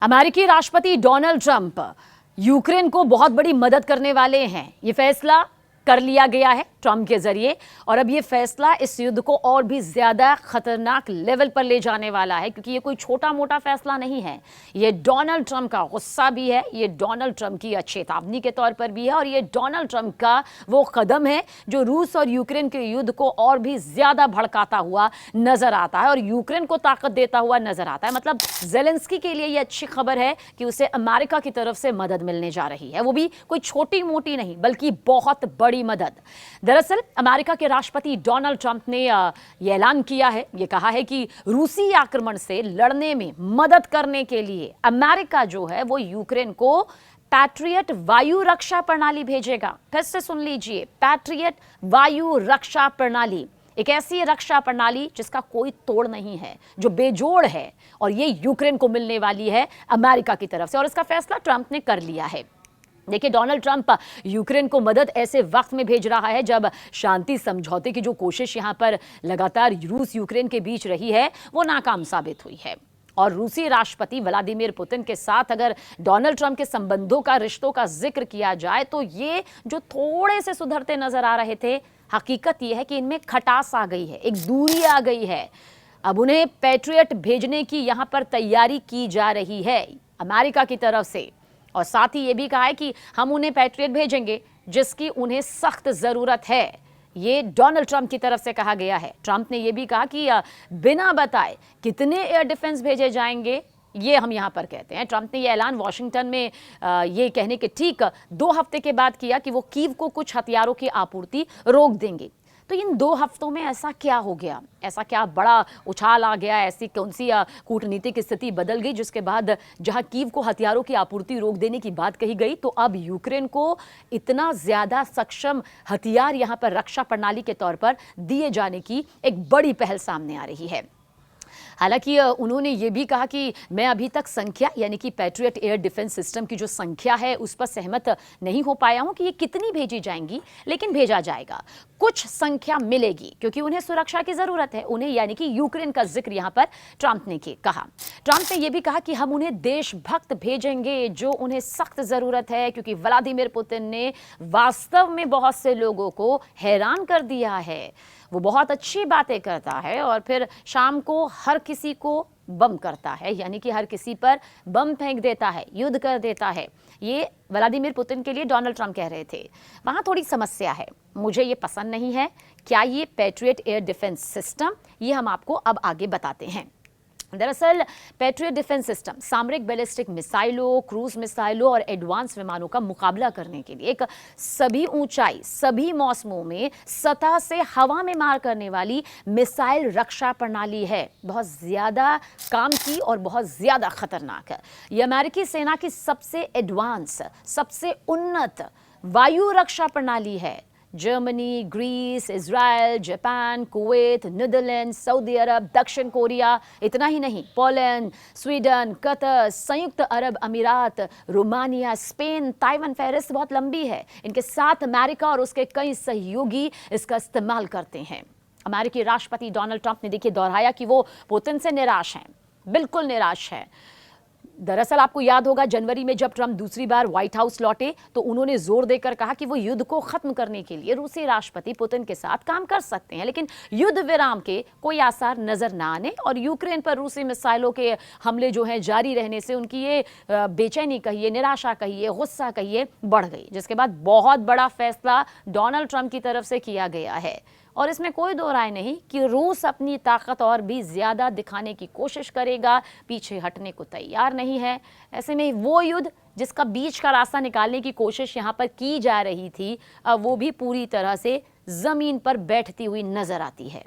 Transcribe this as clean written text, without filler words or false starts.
अमेरिकी राष्ट्रपति Donald Trump Ukraine को बहुत बड़ी मदद करने वाले हैं। ये फैसला कर लिया गया है ट्रंप के जरिए और अब ये फैसला इस युद्ध को और भी ज्यादा खतरनाक लेवल पर ले जाने वाला है, क्योंकि ये कोई छोटा मोटा फैसला नहीं है। ये डोनाल्ड ट्रंप का गुस्सा भी है, ये डोनाल्ड ट्रंप की चेतावनी के तौर पर भी है और ये डोनाल्ड ट्रंप का वो कदम है जो रूस और यूक्रेन के युद्ध को और भी ज्यादा भड़काता हुआ नजर आता है और यूक्रेन को ताकत देता हुआ नजर आता है। मतलब ज़ेलेंस्की के लिए ये अच्छी खबर है कि उसे अमेरिका की तरफ से मदद मिलने जा रही है, वो भी कोई छोटी मोटी नहीं बल्कि बहुत बड़ी मदद। दरअसल अमेरिका के राष्ट्रपति डोनाल्ड ट्रंप ने यह ऐलान किया है, यह कहा है कि रूसी आक्रमण से लड़ने में मदद करने के लिए अमेरिका जो है वो यूक्रेन को पैट्रियट वायु रक्षा प्रणाली भेजेगा। फिर से सुन लीजिए, पैट्रियट वायु रक्षा प्रणाली, एक ऐसी रक्षा प्रणाली जिसका कोई तोड़ नहीं है, जो बेजोड़ है और ये यूक्रेन को मिलने वाली है अमेरिका की तरफ से और इसका फैसला ट्रंप ने कर लिया है। देखिए, डोनाल्ड ट्रंप यूक्रेन को मदद ऐसे वक्त में भेज रहा है जब शांति समझौते की जो कोशिश यहां पर लगातार रूस यूक्रेन के बीच रही है वो नाकाम साबित हुई है और रूसी राष्ट्रपति व्लादिमीर पुतिन के साथ अगर डोनाल्ड ट्रंप के संबंधों का, रिश्तों का जिक्र किया जाए तो ये जो थोड़े से सुधरते नजर आ रहे थे, हकीकत यह है कि इनमें खटास आ गई है, एक दूरी आ गई है। अब उन्हें पैट्रियट भेजने की यहां पर तैयारी की जा रही है अमेरिका की तरफ से और साथ ही ये भी कहा है कि हम उन्हें पैट्रियट भेजेंगे जिसकी उन्हें सख्त जरूरत है। ये डोनाल्ड ट्रंप की तरफ से कहा गया है। ट्रंप ने यह भी कहा कि बिना बताए कितने एयर डिफेंस भेजे जाएंगे ये हम यहां पर कहते हैं। ट्रंप ने यह ऐलान वॉशिंगटन में ये कहने के ठीक 2 हफ्ते के बाद किया कि वो कीव को कुछ हथियारों की आपूर्ति रोक देंगे। तो इन 2 हफ्तों में ऐसा क्या हो गया, ऐसा क्या बड़ा उछाल आ गया, ऐसी कौन सी कूटनीतिक स्थिति बदल गई जिसके बाद जहां कीव को हथियारों की आपूर्ति रोक देने की बात कही गई तो अब यूक्रेन को इतना ज्यादा सक्षम हथियार यहां पर रक्षा प्रणाली के तौर पर दिए जाने की एक बड़ी पहल सामने आ रही है। हालांकि उन्होंने ये भी कहा कि मैं अभी तक संख्या यानी कि पैट्रियट एयर डिफेंस सिस्टम की जो संख्या है उस पर सहमत नहीं हो पाया हूं कि ये कितनी भेजी जाएंगी, लेकिन भेजा जाएगा, कुछ संख्या मिलेगी क्योंकि उन्हें सुरक्षा की जरूरत है, उन्हें यानी कि यूक्रेन का जिक्र यहां पर ट्रंप ने कहा। ट्रंप ने यह भी कहा कि हम उन्हें देशभक्त भेजेंगे जो उन्हें सख्त जरूरत है, क्योंकि व्लादिमीर पुतिन ने वास्तव में बहुत से लोगों को हैरान कर दिया है। वो बहुत अच्छी बातें करता है और फिर शाम को हर किसी को बम करता है, यानी कि हर किसी पर बम फेंक देता है, युद्ध कर देता है। ये व्लादिमीर पुतिन के लिए डोनाल्ड ट्रंप कह रहे थे। वहाँ थोड़ी समस्या है, मुझे ये पसंद नहीं है। क्या ये पैट्रियट एयर डिफेंस सिस्टम, ये हम आपको अब आगे बताते हैं। दरअसल पैट्रियट डिफेंस सिस्टम सामरिक बैलिस्टिक मिसाइलों, क्रूज मिसाइलों और एडवांस विमानों का मुकाबला करने के लिए एक सभी ऊंचाई, सभी मौसमों में सतह से हवा में मार करने वाली मिसाइल रक्षा प्रणाली है। बहुत ज्यादा काम की और बहुत ज्यादा खतरनाक है। यह अमेरिकी सेना की सबसे एडवांस, सबसे उन्नत वायु रक्षा प्रणाली है। Germany, Greece, Israel, Japan, Kuwait, Netherlands, Saudi Arab, दक्षिण कोरिया, इतना ही नहीं, पोलैंड, स्वीडन, कतर, संयुक्त अरब अमीरात, रोमानिया, स्पेन, ताइवान, फहरिस्त बहुत लंबी है। इनके साथ अमेरिका और उसके कई सहयोगी इसका इस्तेमाल करते हैं। अमेरिकी राष्ट्रपति डोनाल्ड ट्रंप ने देखिए दोहराया कि वो पुतिन से निराश हैं, बिल्कुल निराश है। दरअसल आपको याद होगा जनवरी में जब ट्रंप दूसरी बार व्हाइट हाउस लौटे तो उन्होंने जोर देकर कहा कि वो युद्ध को खत्म करने के लिए रूसी राष्ट्रपति पुतिन के साथ काम कर सकते हैं, लेकिन युद्ध विराम के कोई आसार नजर ना आने और यूक्रेन पर रूसी मिसाइलों के हमले जो हैं जारी रहने से उनकी ये बेचैनी कहिए, निराशा कहिए, गुस्सा कहिए, बढ़ गई, जिसके बाद बहुत बड़ा फैसला डोनाल्ड ट्रंप की तरफ से किया गया है और इसमें कोई दो राय नहीं कि रूस अपनी ताकत और भी ज्यादा दिखाने की कोशिश करेगा, पीछे हटने को तैयार नहीं है। ऐसे में वो युद्ध जिसका बीच का रास्ता निकालने की कोशिश यहां पर की जा रही थी, अब वो भी पूरी तरह से जमीन पर बैठती हुई नजर आती है।